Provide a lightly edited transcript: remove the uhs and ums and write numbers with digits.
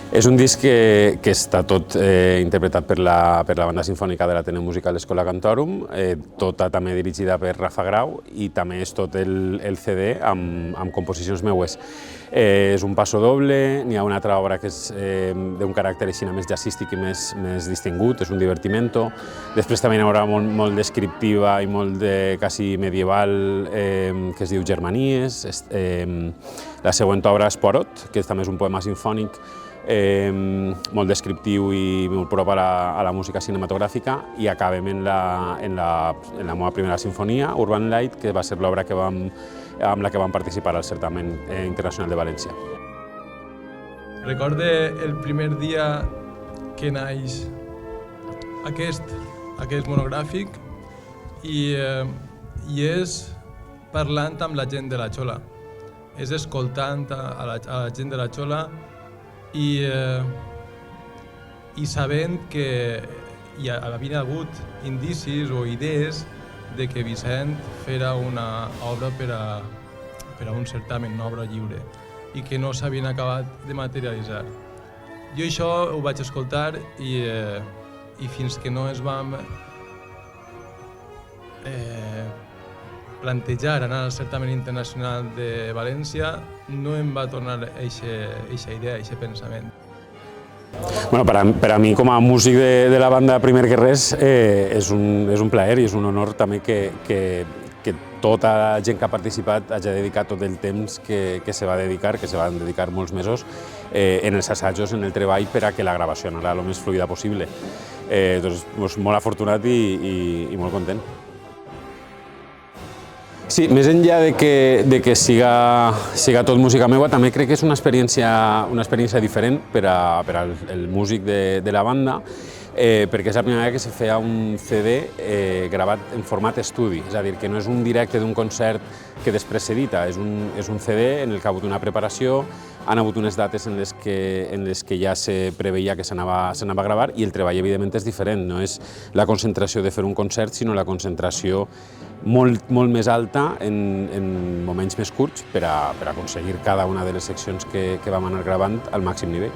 És un disc que està tot interpretat per la Banda Simfònica de l'Ateneu Musical Escola Cantorum, tota també dirigida per Rafa Grau, i també és tot el CD amb composicions meues. És un passo doble, n'hi ha una altra obra que és d'un caràcter així més jazzístic i més distingut, és un divertimento. Després també n'hi haurà molt descriptiva i molt quasi medieval, que es diu Germanies. La següent obra és Porot, que també és un poema simfònic, molt descriptiu i molt prop a la música cinematogràfica, i acabem en la meva primera sinfonia, Urban Light, que va ser l'obra amb la que vam participar al Certamen Internacional de València. Recorde el primer dia que naix aquest monogràfic i és parlant amb la gent de la Xola, és escoltant a la gent de la Xola i sabent que hi havia hagut indicis o idees de que Vicent fera una obra per a un certamen, una obra lliure, i que no s'havien acabat de materialitzar. Jo això ho vaig escoltar i fins que no es vam plantejar anar al Certamen Internacional de València, no em va tornar aquesta idea, aquest pensament. Per a mi, com a músic de la banda Primer que res, és un plaer i és un honor també que tota la gent que ha participat hagi dedicat tot el temps que se va dedicar, que se van dedicar molts mesos, en els assajos, en el treball, per a que la gravació anara el més fluida possible. Doncs molt afortunat i molt content. Sí, més enllà de que siga tot música meua, també crec que és una experiència diferent per al músic de la banda, perquè és la primera vegada que se feia un CD gravat en format estudi, és a dir, que no és un directe d'un concert que després s'edita, és un CD en el que ha hagut una preparació, han hagut unes dates en les que ja se preveia que s'anava a gravar, i el treball evidentment és diferent, no és la concentració de fer un concert, sinó la concentració molt més alta en moments més curts per a aconseguir cada una de les seccions que vam anar gravant al màxim nivell.